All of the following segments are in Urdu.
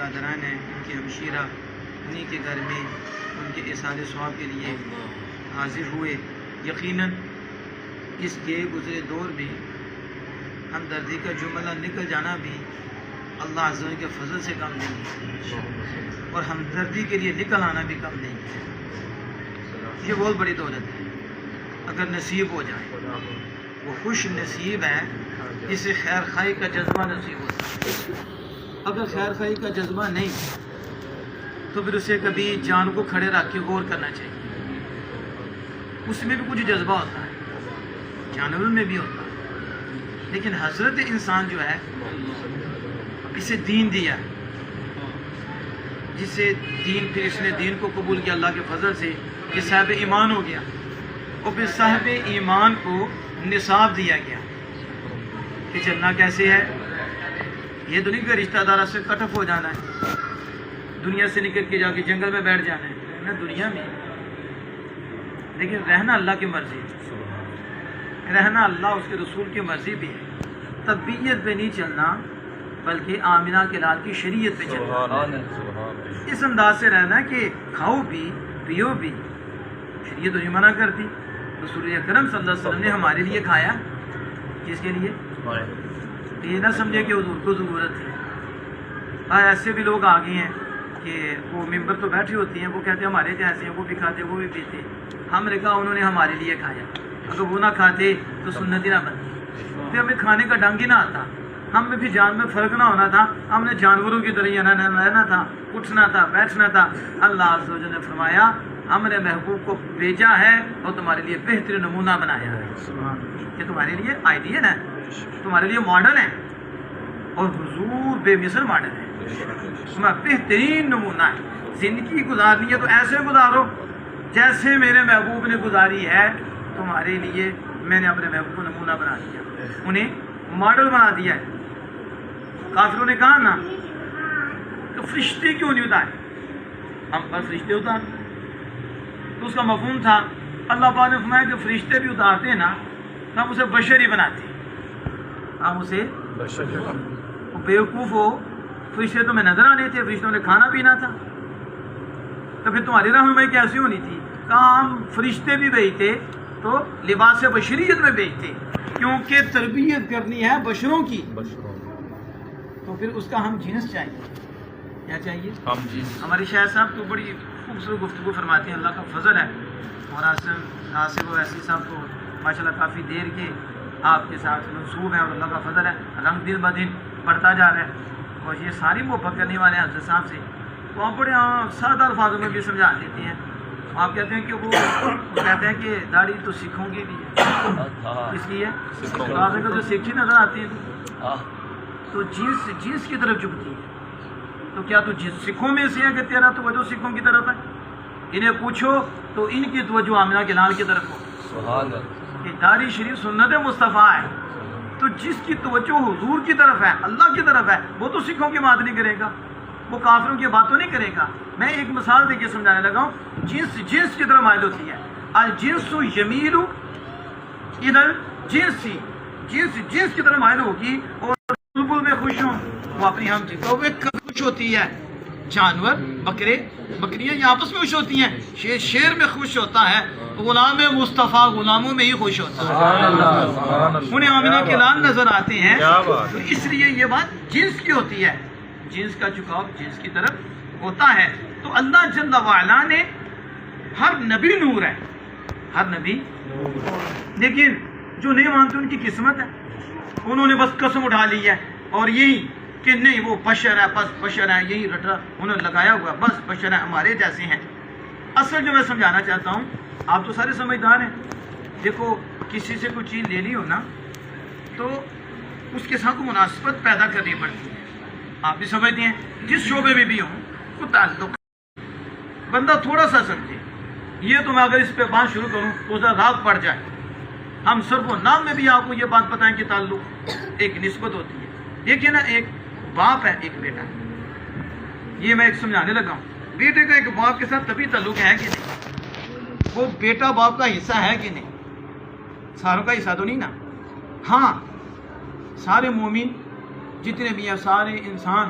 برادران ہیں ان کی ہمشیرہ انہی کے گھر میں ان کے احسان ثواب کے لیے حاضر ہوئے. یقیناً اس کے گزرے دور میں ہمدردی کا جملہ نکل جانا بھی اللہ عز و جل کے فضل سے کم نہیں ہے اور ہمدردی کے لیے نکل آنا بھی کم نہیں ہے. یہ بہت بڑی دولت ہے اگر نصیب ہو جائے. وہ خوش نصیب ہے جسے خیر خواہی کا جذبہ نصیب ہوتا ہے. اگر خیر خواہی کا جذبہ نہیں تو پھر اسے کبھی جان کو کھڑے رکھ کے غور کرنا چاہیے. اس میں بھی کچھ جذبہ ہوتا ہے, جانوروں میں بھی ہوتا ہے, لیکن حضرت انسان جو ہے اسے دین دیا, جسے دین پھر اس نے دین کو قبول کیا اللہ کے فضل سے, یہ صاحب ایمان ہو گیا. اور پھر صاحب ایمان کو نصاب دیا گیا کہ چلنا کیسے ہے. یہ تو نہیں کہ رشتہ دارہ سے کٹ آف ہو جانا ہے, دنیا سے نکل کے جا کے جنگل میں بیٹھ جانا ہے, نہ دنیا میں, لیکن رہنا اللہ کی مرضی, رہنا اللہ اس کے رسول کی مرضی بھی ہے. طبیعت پہ نہیں چلنا بلکہ آمنہ کے لال کی شریعت پہ چلنا, اس انداز سے رہنا کہ کھاؤ بھی پیو بھی, شریعت تو نہیں منع کرتی. رسول اکرم صلی اللہ علیہ وسلم نے ہمارے لیے کھایا, کس کے لیے؟ یہ نہ سمجھے کہ حضور کو ضرورت تھی. ایسے بھی لوگ آگے ہیں کہ وہ ممبر تو بیٹھے ہوتی ہیں, وہ کہتے ہیں ہمارے جیسے ہیں, وہ بھی کھاتے وہ بھی پیتے. ہم نے کہا انہوں نے ہمارے لیے کھایا, اگر وہ نہ کھاتے تو سنت ہی نہ بنتی, پھر ہمیں کھانے کا ڈنگ ہی نہ آتا. ہم میں بھی جان میں فرق نہ ہونا تھا, ہم نے جانوروں کی طرح رہنا تھا, اٹھنا تھا, بیٹھنا تھا. اللہ عز و جل نے فرمایا ہم نے محبوب کو بھیجا ہے اور تمہارے لیے بہترین نمونہ بنایا ہے. یہ تمہارے لیے آئیڈیل ہے, تمہارے لیے ماڈل ہے, اور حضور بے مثل ماڈل ہے, تمہارا بہترین نمونہ ہے. زندگی گزارنی ہے تو ایسے گزارو جیسے میرے محبوب نے گزاری ہے. تمہارے لیے میں نے اپنے محبوب کو نمونہ بنا دیا, انہیں ماڈل بنا دیا ہے. کافروں نے کہا نا تو فرشتے کیوں نہیں اتارے, ہم پر فرشتے اتار, تو اس کا مفہوم تھا اللہ پاک نے فرمایا کہ فرشتے بھی اتارتے ہیں نا تو ہم اسے بشر ہی بناتے ہیں, ہم اسے بیوقوف ہو. فرشتے تو میں نظر آنے تھے, فرشتوں نے کھانا پینا تھا, تو پھر تمہاری رہنمائی کیسی ہونی تھی؟ کہاں ہم فرشتے بھی بھیجتے تو لباس بشریت میں بھیجتے, کیونکہ تربیت کرنی ہے بشروں کی, تو پھر اس کا ہم جنس چاہیے. کیا چاہیے؟ ہمارے شاہ صاحب تو بڑی خوبصورت گفتگو فرماتے ہیں, اللہ کا فضل ہے. اور آصف و ایسی صاحب کو ماشاءاللہ کافی دیر کے آپ کے ساتھ منسوب ہیں, اور اللہ کا فضل ہے رنگ دن بدن بڑھتا جا رہا ہے. اور یہ ساری محبت کرنے والے ہیں حضرت صاحب سے, تو آپ بڑے سادہ الفاظوں میں بھی سمجھا دیتے ہیں. آپ کہتے ہیں کہ وہ کہتے ہیں کہ داڑھی تو سکھوں کی بھی ہے, کس کی ہے؟ تو آپ کو جو سکھ ہی نظر آتی ہیں تو جنس کی طرف جھکتی ہے. تو کیا تو سکھوں میں سے ہے کہ تیرا توجہ سکھوں کی طرف ہے؟ انہیں پوچھو تو ان کی توجہ آمنہ کے لال کی طرف ہو کہ داڑھی شریف سنت مصطفیٰ ہے, تو جس کی توجہ حضور کی طرف ہے, اللہ کی طرف ہے, وہ تو سکھوں کی بات نہیں کرے گا, وہ کافروں کی بات تو نہیں کرے گا. میں ایک مثال دے کے سمجھانے لگا ہوں. جنس کی طرف مائل ہوتی ہے, الجنس یمیل الی الجنس, جنس کی طرف مائل ہوگی. اور بلبل میں خوش ہوں وہ اپنی ہم جگہ خوش ہوتی ہے, جانور بکریاں یہ آپس میں خوش ہوتی ہیں, شیر میں خوش ہوتا ہے, غلام مصطفیٰ غلاموں میں ہی خوش ہوتا ہے, انہیں آمنہ کے لال نظر آتے ہیں. تو اس لیے یہ بات جنس کی ہوتی ہے, جنس کا جھکاؤ جنس کی طرف ہوتا ہے. تو اللہ جل وعلا نے ہر نبی نور ہے, ہر نبی, لیکن جو نہیں مانتے ان کی قسمت ہے, انہوں نے بس قسم اٹھا لی ہے اور یہی کہ نہیں وہ بشر ہے, بس بشر ہے, یہی رٹا انہوں نے لگایا ہوا, بس بشر ہے, ہمارے جیسے ہیں. اصل جو میں سمجھانا چاہتا ہوں, آپ تو سارے سمجھدار ہیں, دیکھو کسی سے کوئی چیز لینی ہو نا تو اس کے ساتھ مناسبت پیدا کرنی پڑتی ہے. آپ بھی سمجھتے ہیں جس شعبے میں بھی ہوں کو تعلق بندہ تھوڑا سا سمجھے. یہ تو میں اگر اس پہ بات شروع کروں تو ذرا راگ پڑ جائے. ہم صرف و نام میں بھی آپ کو یہ بات بتائیں کہ تعلق ایک نسبت ہوتی ہے. دیکھیے نا, ایک باپ ہے ایک بیٹا ہے, یہ میں ایک سمجھانے لگا ہوں. بیٹے کا ایک باپ کے ساتھ تبھی تعلق ہے کہ نہیں, وہ بیٹا باپ کا حصہ ہے کہ نہیں, ساروں کا حصہ تو نہیں نا. ہاں سارے مومن جتنے بھی ہیں, سارے انسان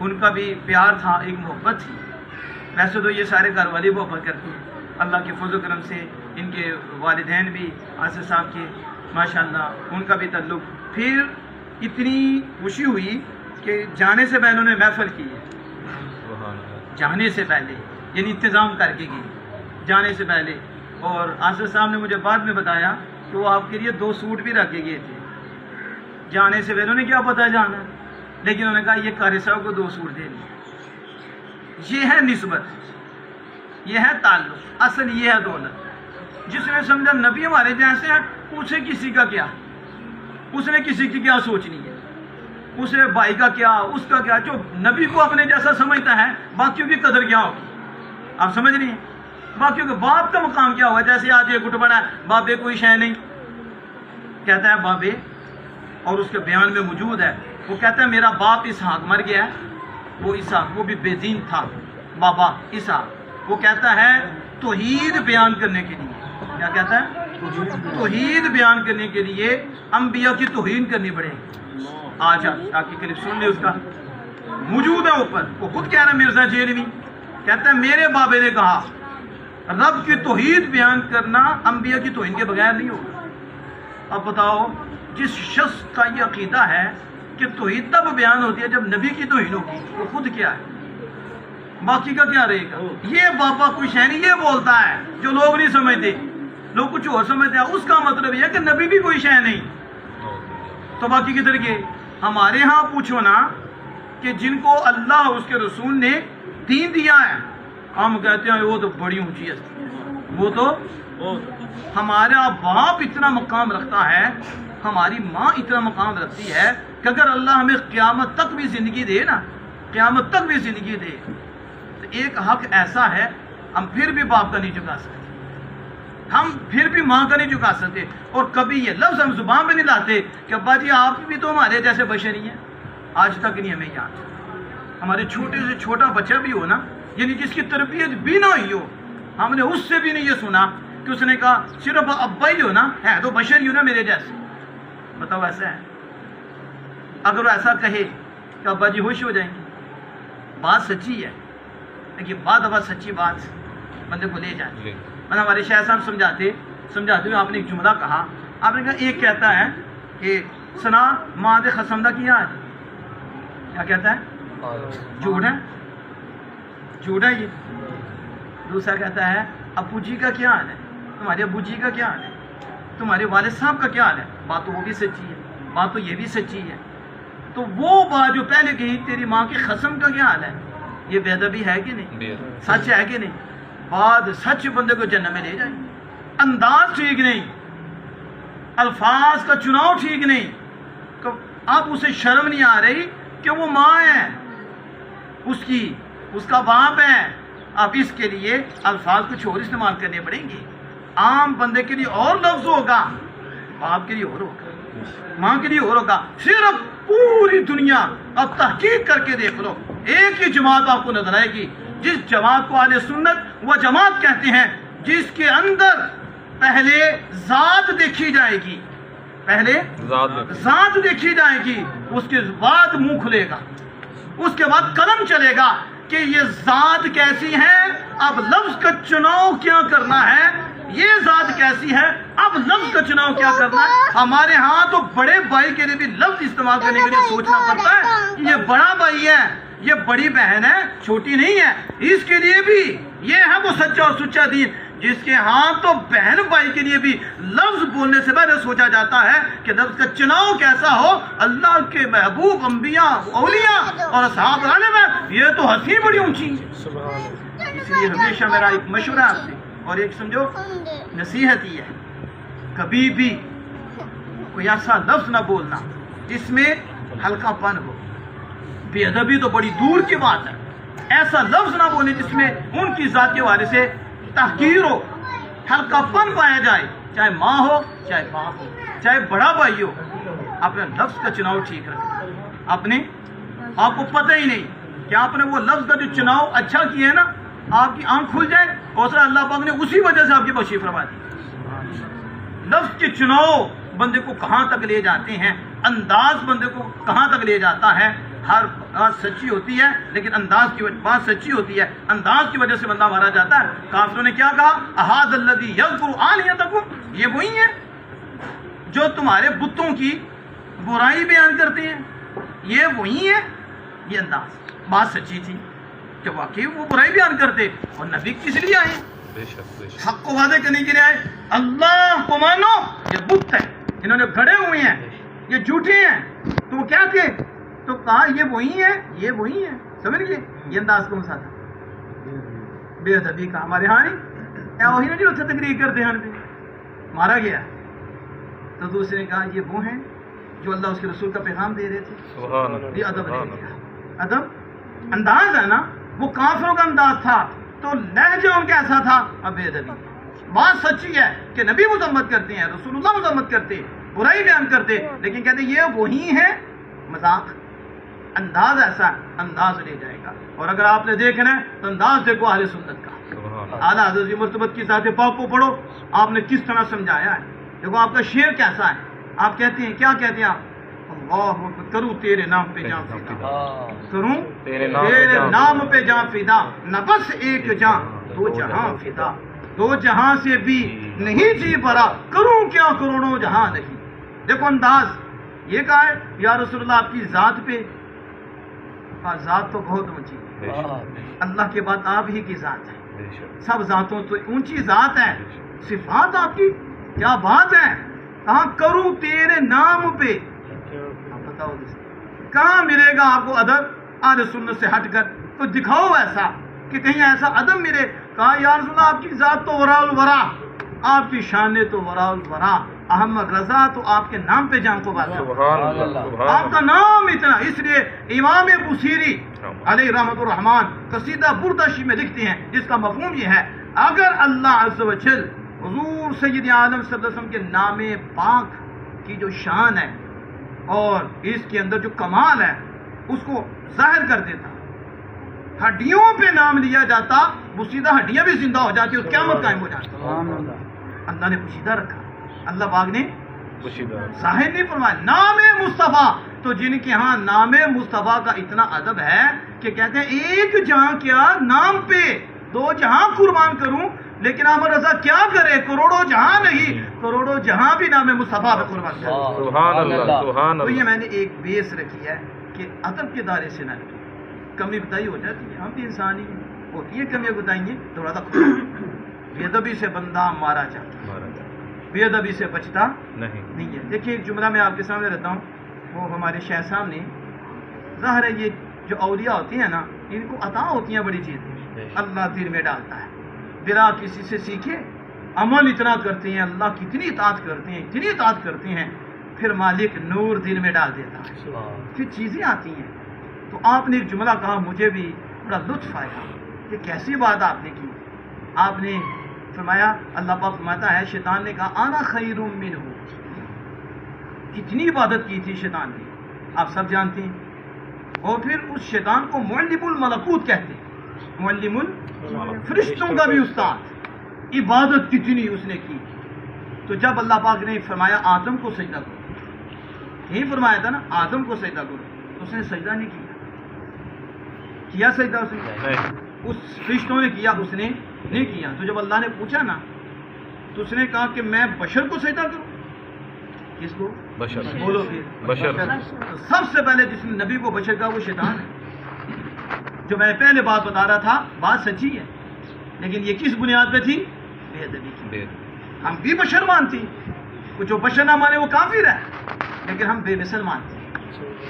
ان کا بھی پیار تھا، ایک محبت تھی. ویسے تو یہ سارے گھر والے محبت کرتے ہیں، اللہ کے فضل و کرم سے ان کے والدین بھی آصف صاحب کے ماشاءاللہ ان کا بھی تعلق. پھر اتنی خوشی ہوئی کہ جانے سے پہلے انہوں نے محفل کی ہے، جانے سے پہلے یعنی انتظام کر کے گئی جانے سے پہلے. اور آصف صاحب نے مجھے بعد میں بتایا کہ وہ آپ کے لیے 2 سوٹ بھی رکھ کے گئے تھے جانے سے پہلے. انہوں نے کیا پتا جانا، لیکن انہوں نے کہا یہ قاری صاحب کو 2 سوٹ دے دیں. یہ ہے نسبت، یہ ہے تعلق، اصل یہ ہے دولت. جس نے سمجھا نبی ہمارے جیسے ہیں، اسے کسی کا کیا، اس نے کسی کی کیا سوچنی ہے، اسے بھائی کا کیا، اس کا کیا. جو نبی کو اپنے جیسا سمجھتا ہے باقیوں کی قدر کیا ہوگی، آپ سمجھ رہی ہیں. باقیوں کے باپ کا مقام کیا ہوا. جیسے آج ایک اٹھ پڑا ہے بابے کوئی شے نہیں، کہتا ہے بابے، اور اس کے بیان میں موجود ہے وہ کہتا ہے میرا باپ اسحاق مر گیا ہے. وہ اسحاق وہ بھی بے دین تھا بابا اسحاق. وہ کہتا ہے توحید بیان کرنے کے لیے، کیا کہتا ہے، توحید بیان کرنے کے لیے انبیاء کی توہین کرنی پڑے گی. آج تاکہ کلپ سن لے، اس کا موجود ہے اوپر. وہ خود کہہ رہا ہے مرزا جیلوی، کہتا ہے میرے بابے نے کہا رب کی توحید بیان کرنا انبیاء کی توہین کے بغیر نہیں ہوگا. اب بتاؤ، جس شخص کا یہ عقیدہ ہے کہ توحید تب بیان ہوتی ہے جب نبی کی توہین ہوگی، وہ خود کیا ہے، باقی کا کیا رہے گا. یہ بابا کوئی شے نہیں یہ بولتا ہے جو لوگ نہیں سمجھتے، لوگ کچھ اور سمجھتے ہیں. اس کا مطلب یہ ہے کہ نبی بھی کوئی شے نہیں تو باقی کدھر گئے. ہمارے ہاں پوچھو نا کہ جن کو اللہ اس کے رسول نے دین دیا ہے، ہم کہتے ہیں وہ تو بڑی اونچی ہستی ہے، وہ تو ہمارا باپ اتنا مقام رکھتا ہے، ہماری ماں اتنا مقام رکھتی ہے کہ اگر اللہ ہمیں قیامت تک بھی زندگی دے نا، قیامت تک بھی زندگی دے، تو ایک حق ایسا ہے ہم پھر بھی باپ کا نہیں چکا سکتے، ہم پھر بھی ماں کا نہیں چکا سکتے. اور کبھی یہ لفظ ہم زبان میں نہیں لاتے کہ ابا جی آپ بھی تو ہمارے جیسے بشر ہی ہیں. آج تک نہیں ہمیں یاد. ہمارے چھوٹے سے چھوٹا بچہ بھی ہو نا، یعنی جس کی تربیت بھی نہ ہوئی ہو، ہم نے اس سے بھی نہیں یہ سنا کہ اس نے کہا صرف ابا ہی ہو نا، ہے تو بشر ہی ہو نا میرے جیسے. بتاؤ ایسا ہے؟ اگر وہ ایسا کہے کہ ابا جی خوش ہو جائیں گے. بات سچی ہے، لیکن بعد اب سچی بات بندے کو لے جائیں. ہمارے شاہ صاحب سمجھاتے ہوئے آپ نے ایک جملہ کہا. آپ نے کہا ایک کہتا ہے کہ سنا ماں دے خسم دا کیا ہے، کیا کہتا ہے، جھوٹ ہے، جھوٹ ہے یہ. دوسرا کہتا ہے ابو جی کا کیا حال ہے، تمہارے ابو جی کا کیا حال ہے، تمہارے والد صاحب کا کیا حال ہے. بات تو وہ بھی سچی ہے، بات تو یہ بھی سچی ہے. تو وہ بات جو پہلے کہی تیری ماں کی قسم کا کیا حال ہے، یہ بے ادبی ہے کہ نہیں، سچ ہے کہ نہیں. بعد سچ بندے کو جنت میں لے جائیں. انداز ٹھیک نہیں، الفاظ کا چناؤ ٹھیک نہیں. اب اسے شرم نہیں آ رہی کہ وہ ماں ہے اس کا باپ ہے. اب اس کے لیے الفاظ کچھ اور استعمال کرنے پڑیں گے. عام بندے کے لیے اور لفظ ہوگا، باپ کے لیے اور ہوگا، ماں کے لیے اور ہوگا. صرف پوری دنیا اب تحقیق کر کے دیکھ لو، ایک ہی جماعت آپ کو نظر آئے گی، جس جماعت کو اہل سنت وہ جماعت کہتے ہیں، جس کے اندر پہلے ذات دیکھی جائے گی، پہلے ذات دیکھی جائے گی، اس کے بعد منہ کھلے گا، اس کے بعد قلم چلے گا کہ یہ ذات کیسی ہے، اب لفظ کا چناؤ کیا کرنا ہے. یہ ذات کیسی ہے، اب لفظ کا چناؤ کیا کرنا ہے. ہمارے ہاں تو بڑے بھائی کے لیے بھی لفظ استعمال کرنے کے لیے سوچنا پڑتا ہے کہ یہ بڑا بھائی ہے، یہ بڑی بہن ہے، چھوٹی نہیں ہے. اس کے لیے بھی یہ ہے وہ سچا اور سچا دین، جس کے ہاں تو بہن بھائی کے لیے بھی لفظ بولنے سے پہلے سوچا جاتا ہے کہ لفظ کا چناؤ کیسا ہو. اللہ کے محبوب انبیاء اولیاء اور اصحاب رحم میں یہ تو ہنسی بڑی اونچی ہے. اس لیے ہمیشہ میرا ایک مشورہ آپ سے اور ایک سمجھو نصیحت ہی ہے، کبھی بھی کوئی ایسا لفظ نہ بولنا جس میں ہلکا پن ہو. بے ادبی تو بڑی دور کی بات ہے. ایسا لفظ نہ بولے جس میں ان کی ذات کے حوالے سے تحقیر ہو، ہلکا پن پایا جائے، چاہے ماں ہو، چاہے باپ ہو، چاہے بڑا بھائی ہو. اپنے لفظ کا چناؤ ٹھیک رکھیں. آپ کو پتہ ہی نہیں کہ آپ نے وہ لفظ کا جو چناؤ اچھا کیا ہے نا، آپ کی آنکھ کھل جائے، اور اللہ پاک نے اسی وجہ سے آپ کی بخشش فرما دی. لفظ کے چناؤ بندے کو کہاں تک لے جاتے ہیں، انداز بندے کو کہاں تک لے جاتا ہے. ہر بات سچی ہوتی ہے لیکن انداز کی بات سچی ہوتی ہے، انداز کی وجہ سے بندہ مارا جاتا ہے۔ کافروں نے کیا کہا؟ احاذ الذی یذکر آلیتکم، یہ وہی ہے جو تمہارے بتوں کی برائی بیان کرتے ہیں، یہ وہی ہے۔ یہ انداز بات سچی تھی کہ واقعی وہ برائی بیان کرتے، اور نبی کس لیے آئے؟ حق کو واضح کرنے کے لیے آئے۔ اللہ کو مانو، یہ بت ہے، انہوں نے گھڑے ہوئے ہیں، یہ جھوٹے ہیں، تو وہ کیا تھے؟ تو کہا یہ وہی ہے، یہ وہی ہے۔ سمجھ گئے؟ یہ انداز کون سا تھا؟ بے ادبی کا۔ ہمارے ہاں نہیں وہی نا جو اچھا تقریر کرتے ہیں پہ مارا گیا، تو دوسرے نے کہا یہ وہ ہیں جو اللہ اس کے رسول کا پیغام دے رہے تھے۔ یہ ادب نہیں کیا، ادب انداز ہے نا، وہ کافروں کا انداز تھا تو لہجہ ان کا ایسا تھا۔ اب بے ادبی، بات سچی ہے کہ نبی مذمت کرتے ہیں، رسول اللہ مذمت کرتے، برائی بیان کرتے، لیکن کہتے یہ وہی ہے، مذاق۔ انداز ایسا انداز لے جائے گا۔ اور اگر آپ نے دیکھنا ہے تو انداز دیکھو اہل سنت کا، اعلیٰ حضرت مرتبت کی ذات پاک کو پڑھو، آپ نے کس طرح سمجھایا ہے۔ دیکھو آپ کا شعر کیسا ہے، آپ کہتے ہیں کیا کہتے ہیں آپ؟ اللہ کروں تیرے نام پہ جان فدا، کروں تیرے نام پہ جان فدا، نہ بس ایک جان دو جہاں فدا، دو جہاں سے بھی نہیں جی برا، کروں کیا کروڑوں جہاں نہیں۔ دیکھو انداز یہ کہا ہے یا رسول اللہ آپ کی ذات پہ، ذات تو بہت اونچی ہے، اللہ کے بعد آپ ہی کی ذات ہے، سب ذاتوں تو اونچی ذات ہے، صفات آپ کی کیا بات ہے۔ کہاں کروں تیرے نام پہ، بتاؤ کہاں ملے گا آپ کو ادب اہل سنت سے ہٹ کر؟ تو دکھاؤ ایسا کہ کہیں ایسا ادب ملے۔ کہا یا رسول اللہ آپ کی ذات تو وراء الورا، آپ کی شان تو وراء الورا، احمد رضا تو آپ کے نام پہ جان کو بات ہے، آپ کا نام اتنا۔ اس لیے امام بصیری علیہ رحمت الرحمن قصیدہ بردشی میں لکھتے ہیں جس کا مفہوم یہ ہے، اگر اللہ عز و جل حضور سید عالم صلی اللہ علیہ وسلم کے نام پاک کی جو شان ہے اور اس کے اندر جو کمال ہے اس کو ظاہر کر دیتا، ہڈیوں پہ نام لیا جاتا، پوشیدہ ہڈیاں بھی زندہ ہو جاتی اور قیامت قائم ہو جاتی۔ اللہ نے پوشیدہ رکھا، اللہ پاک نے ظاہر نہیں فرمایا نام مصطفیٰ۔ تو جن کے ہاں نام مصطفیٰ کا اتنا ادب ہے کہ کہتے ہیں ایک جہاں کیا نام پہ دو جہاں قربان کروں، لیکن احمد رضا کیا کرے؟ کروڑوں جہاں نہیں، کروڑوں جہاں بھی نام مصطفیٰ پہ قربان کرے۔ سبحان اللہ، سبحان تو یہ اللہ۔ میں نے ایک بیس رکھی ہے کہ ادب کے دائرے سے نہ نکلے، کمی بتائی ہو جاتی ہے، ہم بھی انسان ہی ہیں، ہوتی ہے کمیاں بتائیں گے تھوڑا سا بے ادبی سے بندہ مارا جاتا ہے، بے ادبی سے بچتا نہیں ہے۔ دیکھیے ایک جملہ میں آپ کے سامنے رہتا ہوں، وہ ہمارے شیخ صاحب نے، ظاہر ہے یہ جو اولیاء ہوتی ہیں نا ان کو عطا ہوتی ہیں بڑی چیزیں، اللہ دل میں ڈالتا ہے، بلا کسی سے سیکھے عمل اتنا کرتے ہیں، اللہ کی اتنی اطاعت کرتے ہیں، اتنی اطاعت کرتے ہیں، پھر مالک نور دل میں ڈال دیتا ہے، پھر چیزیں آتی ہیں۔ تو آپ نے ایک جملہ کہا، مجھے بھی بڑا لطف آیا کہ کیسی بات آپ نے کی۔ آپ نے فرمایا، اللہ پاک فرماتا ہے شیطان نے کہا انا خیر منہ، کتنی عبادت کی تھی شیطان نے، آپ سب جانتے ہیں، اور پھر اس شیطان کو معلم الملکوت کہتے ہیں، معلم فرشتوں کا بھی استاد، عبادت کتنی اس نے کی۔ تو جب اللہ پاک نے فرمایا آدم کو سجدہ کرو، یہی فرمایا تھا نا آدم کو سجدہ کرو، تو اس نے سجدہ نہیں کیا سجدہ اس نے؟ اس فرشتوں نے کیا، اس نے نہیں کیا۔ تو جب اللہ نے پوچھا نا تو اس نے کہا کہ میں بشر کو سجدہ کروں، کس کو؟ بشر، بولو پھر بشر۔ تو سب سے پہلے جس نے نبی کو بشر کہا وہ شیطان ہے۔ جو میں پہلے بات بتا رہا تھا بات سچی ہے، لیکن یہ کس بنیاد پہ تھی؟ بے ادبی کی۔ ہم بھی بشر مانتے ہیں، جو بشر نہ مانے وہ کافر ہے، لیکن ہم بے مثل مانتے ہیں،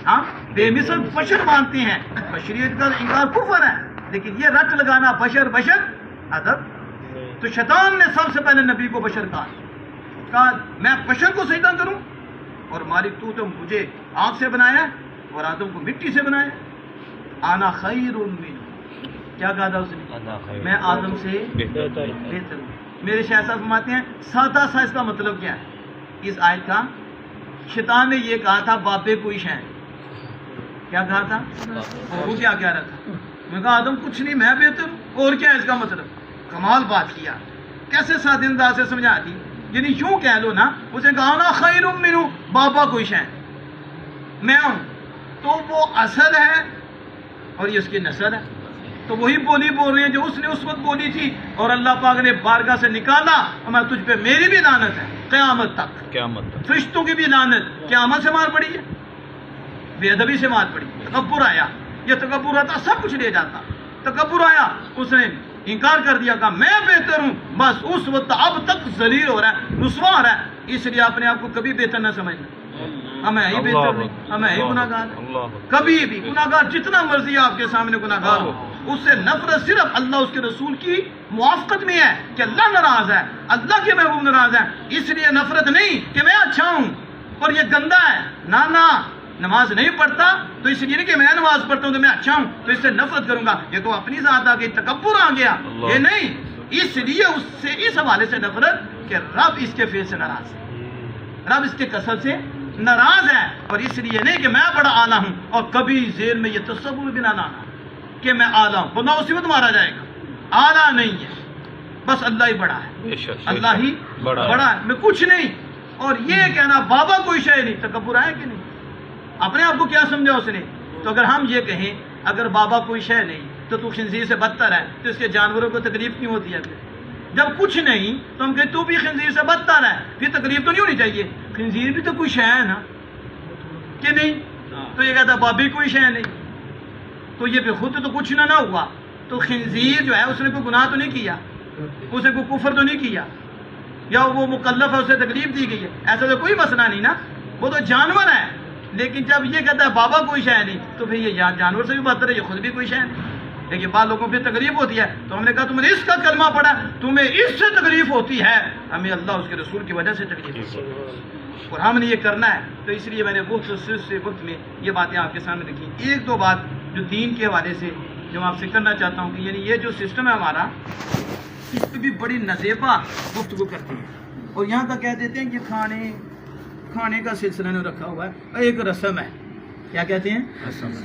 ہم بے مثل بشر مانتے ہیں۔ بشریت کا انکار کفر ہے، لیکن یہ رٹ لگانا بشر بشر ادب۔ تو شیطان نے سب سے پہلے نبی کو بشر کہا میں بشر کو سجدہ کروں، اور مالک تو مجھے آگ سے بنایا اور آدم کو مٹی سے بنایا، آنا خیر منہ، کیا کہا تھا اس نے؟ میں آدم سے بہتر ہوں۔ میرے شیخ صاحب فرماتے ہیں سادہ سا اس کا مطلب کیا ہے اس آیت کا؟ شیطان نے یہ کہا تھا باپے کوئی شے، کیا کہا تھا؟ اور وہ کیا کہہ رہا تھا؟ میں کہا آدم کچھ نہیں میں بہتر ہوں، اور کیا ہے اس کا مطلب؟ کمال بات کیا، کیسے سادہ انداز سے سمجھا دی، یعنی یوں کہہ لو نا، اسے کہا نا خیر منہ، بابا کوئی شے میں ہوں، تو وہ اصل ہے اور یہ اس کی نسل ہے. تو وہی بولی بول رہے ہیں جو اس نے اس وقت بولی تھی, اور اللہ پاک نے بارگاہ سے نکالا, اور میں تجھ پہ میری بھی لعنت ہے قیامت تک. فرشتوں کی بھی لعنت. قیامت سے مار پڑی ہے, بے ادبی سے مار پڑی. تکبر آیا, یہ تکبر آتا سب کچھ لے جاتا. تکبر آیا, اس نے انکار کر دیا, کہا میں بہتر ہوں. بس اس وقت اب تک ذلیل ہو رہا ہے, رسوا ہو رہا ہے. اس لیے اپنے آپ کو کبھی بہتر نہ سمجھنا. ہمیں ہی بہتر نہیں, ہمیں ہی گناہ گار ہے. کبھی بھی گناہ گار جتنا مرضی آپ کے سامنے گناہ گار ہو, اس سے نفرت صرف اللہ اس کے رسول کی موافقت میں ہے کہ اللہ ناراض ہے, اللہ کے محبوب ناراض ہے. اس لیے نفرت نہیں کہ میں اچھا ہوں اور یہ گندا ہے. نہ نماز نہیں پڑھتا تو اس لیے نہیں کہ میں نماز پڑھتا ہوں تو میں اچھا ہوں تو اس سے نفرت کروں گا. یہ تو اپنی ذات آ گئی, تکبر آ گیا. یہ نہیں, اس لیے اس سے اس حوالے سے نفرت کہ رب اس کے فعل سے ناراض ہے, رب اس کے کثرت سے ناراض ہے. اور اس لیے نہیں کہ میں بڑا اعلیٰ ہوں, اور کبھی ذہن میں یہ تصور بھی نہ لانا کہ میں اعلیٰ ہوں, بندہ اسی وقت مارا جائے گا. اعلیٰ نہیں ہے, بس اللہ ہی بڑا ہے, اللہ ہی بڑا ہے, میں کچھ نہیں. اور یہ کہنا بابا کوئی شے نہیں, تکبر ہے کہ نہیں؟ اپنے آپ کو کیا سمجھا اس نے؟ تو اگر ہم یہ کہیں اگر بابا کوئی شے نہیں تو خنزیر سے بدتر ہے, تو اس کے جانوروں کو تکلیف کیوں ہوتی ہے؟ جب کچھ نہیں تو ہم کہیں تو بھی خنزیر سے بدتر ہے, پھر تکلیف تو نہیں ہونی چاہیے. خنزیر بھی تو کوئی شے ہے نا, کہ نہیں؟ تو یہ کہتا بابی کوئی شے نہیں, تو یہ پھر خود تو کچھ نہ ہوا. تو خنزیر جو ہے اس نے کوئی گناہ تو نہیں کیا, اس نے کوئی کفر تو نہیں کیا, یا وہ مکلف ہے اسے تکلیف دی گئی ہے, ایسا تو کوئی مسئلہ نہیں نا, وہ تو جانور ہے. لیکن جب یہ کہتا ہے بابا کوئی شے نہیں تو پھر یہ جانور سے بھی بدتر ہے, یہ خود بھی کوئی شے نہیں. لیکن بعض لوگوں پہ تکلیف ہوتی ہے, تو ہم نے کہا تم نے اس کا کلمہ پڑھا, تمہیں اس سے تکلیف ہوتی ہے, ہمیں اللہ اس کے رسول کی وجہ سے تکلیف ہوتی ہے, اور ہم نے یہ کرنا ہے. تو اس لیے میں نے وقت میں یہ باتیں آپ کے سامنے رکھی. ایک دو بات جو دین کے حوالے سے جو آپ سے کرنا چاہتا ہوں کہ یعنی یہ جو سسٹم ہے ہمارا, اس پہ بھی بڑی نزیبہ گفتگو کرتے ہیں, اور یہاں تک کہہ دیتے ہیں کہ کھانے کا سلسلہ نے رکھا ہوا ہے, ایک رسم ہے. کیا کہتے ہیں؟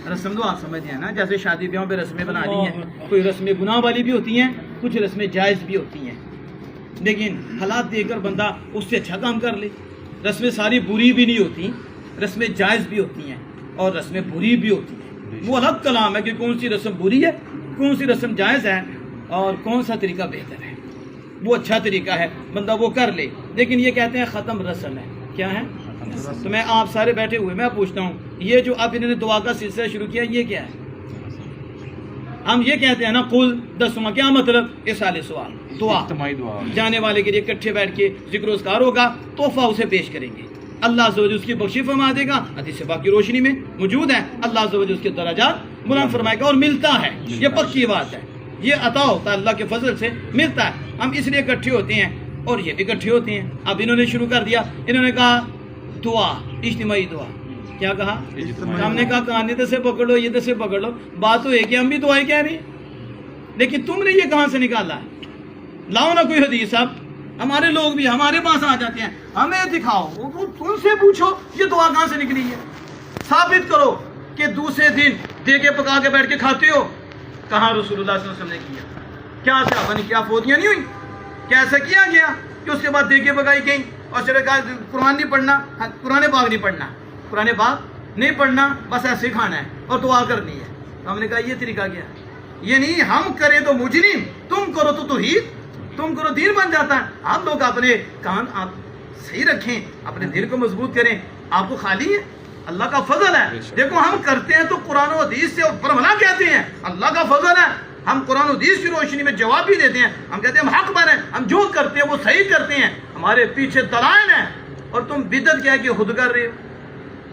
رسم تو آپ سمجھتے ہیں نا, جیسے شادی بیاہوں پہ رسمیں بنا دی ہیں, کوئی رسمیں گناہ والی بھی ہوتی ہیں, کچھ رسمیں جائز بھی ہوتی ہیں. لیکن حالات دیکھ کر بندہ اس سے اچھا کام کر لے. رسمیں ساری بری بھی نہیں ہوتی, رسمیں جائز بھی ہوتی ہیں اور رسمیں بری بھی ہوتی ہیں. وہ الگ کلام ہے کہ کون سی رسم بری ہے, کون سی رسم جائز ہے, اور کون سا طریقہ بہتر ہے. وہ اچھا طریقہ ہے بندہ وہ کر لے. لیکن یہ کہتے ہیں ختم رسم ہے. کیا ہے؟ تو میں آپ سارے بیٹھے ہوئے میں پوچھتا ہوں, یہ جو اب انہوں نے دعا کا سلسلہ شروع کیا یہ کیا ہے؟ ہم یہ کہتے ہیں نا قل دسواں, کیا مطلب؟ ارسال سوال, دعا جانے والے کے لیے اکٹھے بیٹھ کے ذکر و اذکار ہوگا, تحفہ اسے پیش کریں گے, اللہ عز و جل اس کی بخشش فرما دے گا. حدیث پاک کی روشنی میں موجود ہے, اللہ عز و جل اس کے درجات بلند فرمائے گا, اور ملتا ہے, یہ پکی بات ہے, یہ عطا ہوتا ہے اللہ کے فضل سے ملتا ہے. ہم اس لیے اکٹھے ہوتے ہیں اور یہ بھی اکٹھے ہوتے ہیں. اب انہوں نے شروع کر دیا, انہوں نے کہا دعا, اجتماعی دعا. کیا کہا؟ ہم نے کہا کہانی سے پکڑ لو, یہ سے پکڑ لو. بات تو ہے کہ ہم بھی دعائیں کہہ رہے ہیں, لیکن تم نے یہ کہاں سے نکالا ہے؟ لاؤ نا کوئی حدیث. اب ہمارے لوگ بھی ہمارے پاس آ جاتے ہیں, ہمیں دکھاؤ, تم سے پوچھو یہ دعا کہاں سے نکلی ہے, ثابت کرو کہ دوسرے دن دے کے پکا کے بیٹھ کے کھاتے ہو. کہاں رسول اللہ صلی اللہ علیہ وسلم نے کیا؟ کیا صحابہ نے کیا فوتیاں نہیں ہوئی؟ کیسا کیا گیا کہ اس کے بعد دے کے پکائی گئی, اور چلے کہا قرآن نہیں پڑھنا, قرآن پاک نہیں پڑھنا, قرآن پاک نہیں پڑھنا, بس ایسے کھانا ہے اور دعا کرنی ہے. تو ہم نے کہا یہ طریقہ کیا ہے؟ یہ نہیں ہم کریں تو مجرم, تم کرو تو توحید, تم کرو دین بن جاتا ہے. آپ لوگ اپنے کان آپ صحیح رکھیں, اپنے دل کو مضبوط کریں. آپ کو خالی ہے, اللہ کا فضل ہے. دیکھو ہم کرتے ہیں تو قرآن و حدیث سے برملا کہتے ہیں, اللہ کا فضل ہے. ہم قرآن و حدیث کی روشنی میں جواب بھی دیتے ہیں, ہم کہتے ہیں ہم حق پر ہیں, ہم جو کرتے ہیں وہ صحیح کرتے ہیں, ہمارے پیچھے دلائل ہیں. اور تم بدعت کیا ہے کہ خود کر رہے ہو.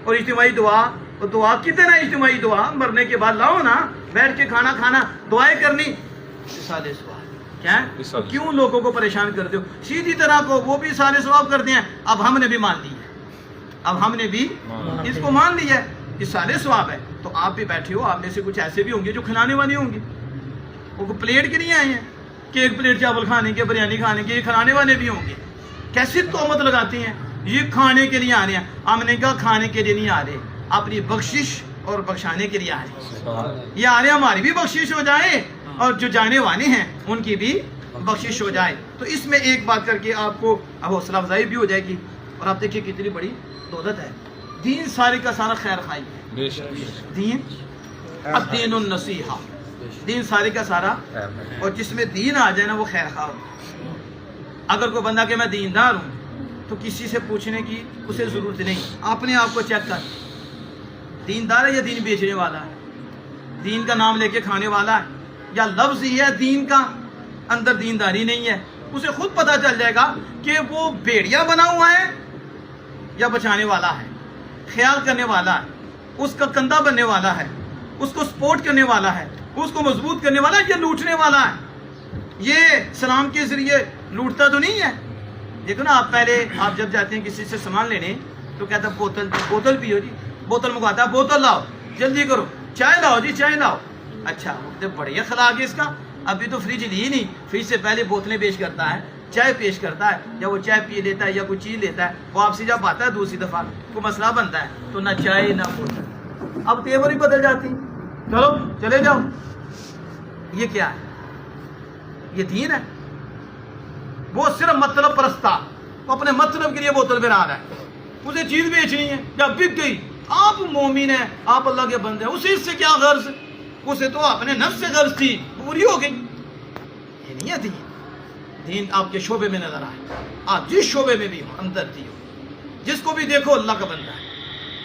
اور اجتماعی دعا, اور دعا کتنا اجتماعی دعا, مرنے کے بعد لاؤ نا بیٹھ کے کھانا دعائیں کرنی. ارسال ثواب کیا ہے؟ کیوں لوگوں کو پریشان کرتے ہو؟ سیدھی طرح کو وہ بھی ارسال ثواب کرتے ہیں. اب ہم نے بھی مان لی ہے, اب ہم نے بھی اس کو مان لیا ہے, ارسال ثواب ہے. تو آپ بھی بیٹھے ہو, آپ میں سے کچھ ایسے بھی ہوں گے جو کھلانے والے ہوں گے, وہ پلیٹ کے لیے آئے ہیں کہ ایک پلیٹ چاول کھانے کے, بریانی کھانے کے, یہ کھلانے والے بھی ہوں گے. کیسی تہمت لگاتے ہیں, یہ کھانے کے لیے آ رہے ہیں. ہم نے کہا کھانے کے لیے نہیں آ رہے, اپنی بخشش اور بخشانے کے لیے آ رہے. یہ آ رہے ہماری بھی بخشش ہو جائے اور جو جانے والے ہیں ان کی بھی بخشش ہو جائے. تو اس میں ایک بات کر کے آپ کو اب حوصلہ افزائی بھی ہو جائے گی. اور آپ دیکھیے کتنی بڑی دولت ہے. دین سارے کا سارا خیر خائی ہے. دین الدین النصیحہ، دین سارے کا سارا، اور جس میں دین آ جائے نا وہ خیر خواہ ہوتا ہے۔ اگر کوئی بندہ کہ میں دیندار ہوں تو کسی سے پوچھنے کی اسے ضرورت نہیں، اپنے آپ کو چیک کر، دیندار ہے یا دین بیچنے والا ہے، دین کا نام لے کے کھانے والا ہے، یا لفظ ہی ہے دین کا، اندر دینداری نہیں ہے، اسے خود پتہ چل جائے گا کہ وہ بھیڑیا بنا ہوا ہے یا بچانے والا ہے، خیال کرنے والا ہے، اس کا کندھا بننے والا ہے، اس کو سپورٹ کرنے والا ہے، اس کو مضبوط کرنے والا ہے، یا لوٹنے والا ہے۔ یہ سلام کے ذریعے لوٹتا تو نہیں ہے۔ دیکھو نا، آپ جب جاتے ہیں کسی سے سامان لینے تو کہتا بوتل پیو جی، بوتل منگواتا ہے، بوتل لاؤ جلدی کرو، چائے لاؤ جی چائے لاؤ۔ اچھا، بڑی اخلاق ہے اس کا، ابھی تو فریج لی نہیں، فریج سے پہلے بوتلیں پیش کرتا ہے، چائے پیش کرتا ہے، یا وہ چائے پی لیتا ہے یا کوئی چیز لیتا ہے، وہ آپ سے جب آتا ہے دوسری دفعہ کوئی مسئلہ بنتا ہے تو نہ چائے نہ بوتل، اب تیور ہی بدل جاتی، چلو چلے جاؤ۔ یہ کیا ہے؟ یہ دین ہے؟ وہ صرف مطلب پرستا، وہ اپنے مطلب کے لیے بوتل پہ رہا ہے، اسے چیز بیچنی ہے، جب بک گئی، آپ مومن ہیں، آپ اللہ کے بندے ہیں، اسے اس سے کیا غرض؟ اسے تو اپنے نفس سے غرض تھی، پوری ہو گئی۔ یہ نہیں ہے دین۔ دین آپ کے شعبے میں نظر آئے، آپ جس شعبے میں بھی ہو، ہمدردی ہو، جس کو بھی دیکھو اللہ کا بندہ ہے،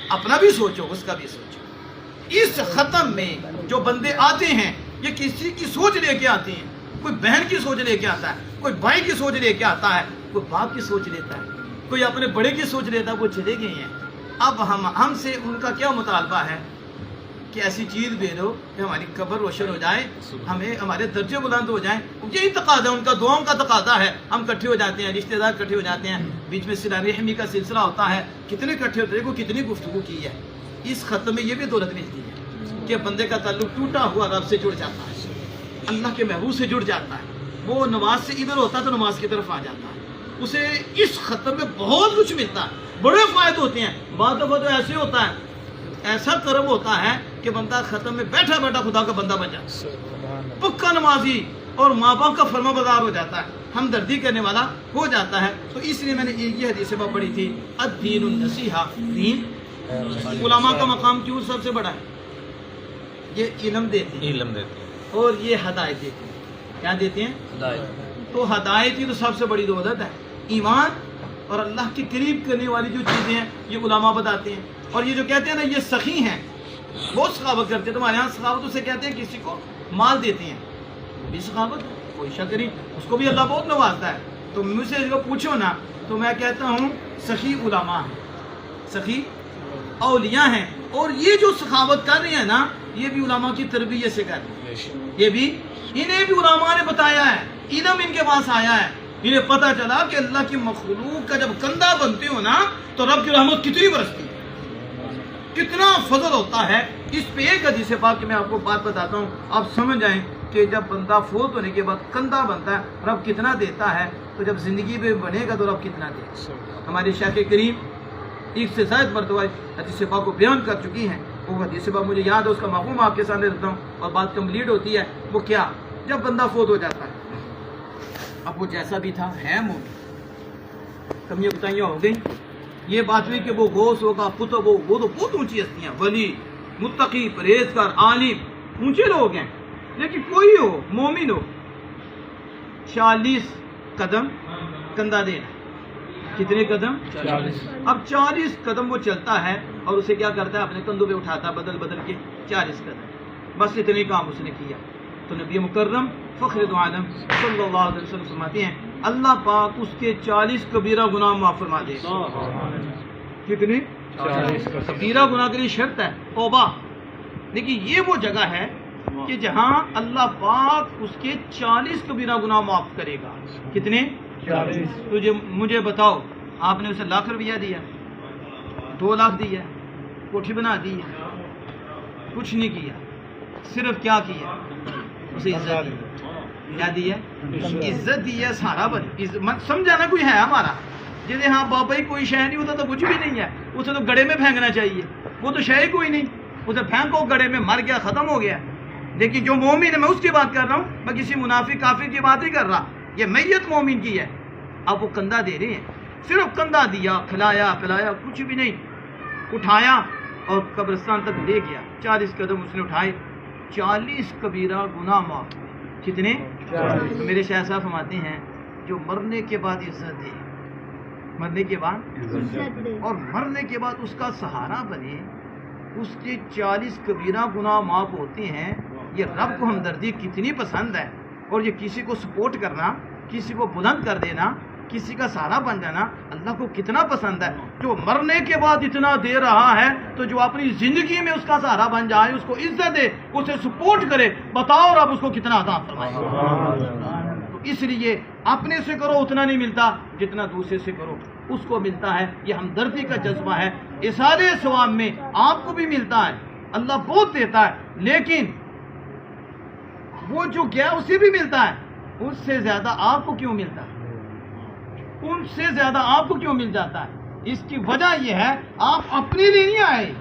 اپنا بھی سوچو اس کا بھی سوچو۔ اس ختم میں جو بندے آتے ہیں یہ کسی کی سوچ لے کے آتے ہیں، کوئی بہن کی سوچ لے کے آتا ہے، کوئی بھائی کی سوچ لے کے آتا ہے، کوئی باپ کی سوچ لیتا ہے، کوئی اپنے بڑے کی سوچ لیتا ہے، وہ چلے گئے ہیں۔ اب ہم سے ان کا کیا مطالبہ ہے کہ ایسی چیز دے دو کہ ہماری قبر روشن ہو جائے، ہمیں ہمارے درجے بلند ہو جائیں، یہی تقاضا ہے ان کا، دعاؤں کا تقاضا ہے۔ ہم کٹھے ہو جاتے ہیں، رشتہ دار کٹھے ہو جاتے ہیں، بیچ میں صلہ رحمی کا سلسلہ ہوتا ہے، کتنے کٹھے ہوتے ہیں، کو کتنی گفتگو کی ہے۔ اس ختم میں یہ بھی دولت ملتی ہے کہ بندے کا تعلق ٹوٹا ہوا رب سے جڑ جاتا ہے، اللہ کے محبوب سے جڑ جاتا ہے، وہ نماز سے ادھر ہوتا ہے تو نماز کی طرف آ جاتا ہے، اسے اس ختم میں بہت کچھ ملتا ہے، بڑے فائدے ہوتے ہیں۔ بعض دفعہ تو ایسے ہوتا ہے، ایسا کرم ہوتا ہے کہ بندہ ختم میں بیٹھا بیٹھا خدا کا بندہ بن جاتا ہے، پکا نمازی اور ماں باپ کا فرما بردار ہو جاتا ہے، ہمدردی کرنے والا ہو جاتا ہے۔ تو اس لیے میں نے یہ حدیث پڑھی تھی، الدین النصیحہ، دین علماء کا مقام کیوں سب سے بڑا ہے؟ یہ علم دیتے ہیں اور یہ ہدایت دیتے ہیں۔ کیا دیتے ہیں؟ تو ہدایت ہی تو سب سے بڑی دولت ہے۔ ایمان اور اللہ کے قریب کرنے والی جو چیزیں ہیں یہ علماء بتاتے ہیں۔ اور یہ جو کہتے ہیں نا یہ سخی ہیں، بہت سخاوت کرتے ہیں، تمہارے یہاں سخاوت اسے کہتے ہیں کسی کو مال دیتے ہیں، وہ بھی سخاوت ہے، کوئی شک نہیں، اس کو بھی اللہ بہت نوازتا ہے۔ تو مجھ سے جو پوچھو نا تو میں کہتا ہوں سخی علماء ہیں، سخی اولیاء ہیں، اور یہ جو سخاوت کر رہے ہیں نا یہ بھی علماء کی تربیت سے کر رہے ہیں، یہ بھی انہیں بھی علماء نے بتایا ہے، علم ان کے پاس آیا ہے، انہیں پتہ چلا کہ اللہ کی مخلوق کا جب کندھا بنتے ہو نا تو رب کی رحمت کتنی برستی ہے، کتنا فضل ہوتا ہے۔ اس پہ ایک حدیث پاک کہ میں آپ کو بات بتاتا ہوں، آپ سمجھ جائیں کہ جب بندہ فوت ہونے کے بعد کندھا بنتا ہے رب کتنا دیتا ہے، تو جب زندگی میں بنے گا تو رب کتنا دے گا۔ ہمارے شیخ کریم ایک سے زائد مرتبہ حدیث پاک کو بیان کر چکی ہیں، وہ حدیث پاک مجھے یاد ہے، اس کا مفہوم آپ کے سامنے رکھتا ہوں اور بات کمپلیٹ ہوتی ہے۔ وہ کیا؟ جب بندہ فوت ہو جاتا ہے، اب وہ جیسا بھی تھا ہے مومن، کمیاں کوتاہیاں ہو گئی، یہ بات ہوئی کہ وہ غوث ہوگا، قطب ہو، وہ تو بہت اونچی ہستیاں، ولی، متقی، پرہیزگار، عالم، اونچے لوگ ہیں، لیکن کوئی ہو مومن ہو 40 قدم کندھا دینا۔ کتنے قدم؟ 40۔ اب 40 قدم وہ چلتا ہے اور اسے کیا کرتا ہے؟ اپنے کندھوں پہ اٹھاتا ہے بدل بدل کے 40 قدم، بس اتنے کام اس نے کیا۔ تو نبی مکرم فخر دو عالم صلی اللہ علیہ وسلم فرماتے ہیں اللہ پاک اس کے 40 کبیرہ گناہ معاف فرما دے۔ کتنے؟ 40 کبیرہ گناہ کے لیے شرط ہے توبہ، لیکن یہ وہ جگہ ہے کہ جہاں اللہ پاک اس کے 40 کبیرہ گناہ معاف کرے گا۔ کتنے؟ 40۔ مجھے بتاؤ، آپ نے اسے ₹1,00,000 دیا، 2 لاکھ دیا، کوٹھی بنا دی، کچھ نہیں کیا، صرف کیا کیا؟ اسے عزت دی۔ کیا دیا؟ عزت دی ہے، سارا سمجھا نا کوئی ہے ہمارا، جیسے ہاں بابا ہی کوئی شے نہیں ہوتا تو کچھ بھی نہیں ہے، اسے تو گڑے میں پھینکنا چاہیے، وہ تو شے ہی کوئی نہیں، اسے پھینکو گڑے میں، مر گیا، ختم ہو گیا۔ لیکن جو مومن ہے میں اس کی بات کر رہا ہوں، میں کسی منافق کافر کی بات نہیں کر رہا، یہ میت مومن کی ہے۔ اب وہ کندھا دے رہے ہیں، صرف کندھا دیا، کھلایا پلایا، کچھ بھی نہیں، اٹھایا اور قبرستان تک لے گیا، 40 قدم اس نے اٹھائے 40 کبیرہ گناہ معاف ہوئے. کتنے؟ تو میرے شاہ صاحب فرماتے ہیں جو مرنے کے بعد عزت دے، مرنے کے بعد اور مرنے کے بعد اس کا سہارا بنے، اس کے 40 کبیرہ گناہ معاف ہوتے ہیں. یہ رب کو ہمدردی کتنی پسند ہے. اور یہ کسی کو سپورٹ کرنا، کسی کو بلند کر دینا، کسی کا سہارا بن جانا اللہ کو کتنا پسند ہے. جو مرنے کے بعد اتنا دے رہا ہے تو جو اپنی زندگی میں اس کا سہارا بن جائے، اس کو عزت دے، اسے سپورٹ کرے، بتاؤ رب اس کو کتنا عطا فرمائے. تو اس لیے اپنے سے کرو اتنا نہیں ملتا جتنا دوسرے سے کرو اس کو ملتا ہے. یہ ہمدردی کا جذبہ ہے. اصالے ثواب میں آپ کو بھی ملتا ہے، اللہ بہت دیتا ہے، لیکن وہ جو گیا اسے بھی ملتا ہے. اس سے زیادہ آپ کو کیوں ملتا ہے؟ ان سے زیادہ آپ کو کیوں مل جاتا ہے؟ اس کی وجہ یہ ہے آپ اپنے لیے نہیں آئے،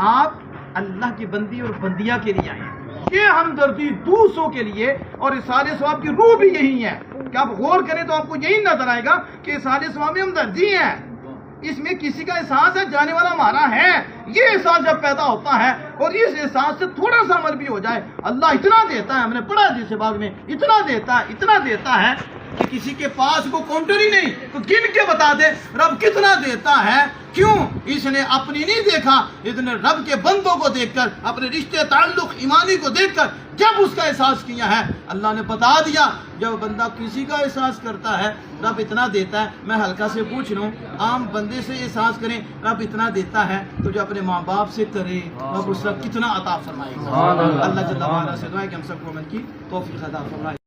آپ اللہ کی بندی اور بندیاں کے لیے آئے. یہ ہمدردی دوسروں کے لیے اور اصالے ثواب کی روح بھی یہی ہے کہ آپ غور کریں تو آپ کو یہی نظر آئے گا کہ اصالے ثواب میں ہمدردی ہے. اس میں کسی کا احساس ہے جانے والا ہمارا ہے. یہ احساس جب پیدا ہوتا ہے اور اس احساس سے تھوڑا سا عمل بھی ہو جائے، اللہ اتنا دیتا ہے. ہم نے پڑھا جس باغ میں اتنا دیتا ہے کہ کسی کے پاس کو کاؤنٹر ہی نہیں تو گن کے بتا دے رب کتنا دیتا ہے. کیوں؟ اس نے اپنی نہیں دیکھا، اس نے رب کے بندوں کو دیکھ کر، اپنے رشتے تعلق ایمانی کو دیکھ کر جب اس کا احساس کیا ہے اللہ نے بتا دیا. جب بندہ کسی کا احساس کرتا ہے رب اتنا دیتا ہے. میں ہلکا سے پوچھ لوں، عام بندے سے احساس کریں رب اتنا دیتا ہے تو جو اپنے ماں باپ سے کرے رب اس کا کتنا عطا فرمائے گا. اللہ جل وعلا سے دعا ہے کہ ہم سب کو عمل کی توفیق عطا فرمائے.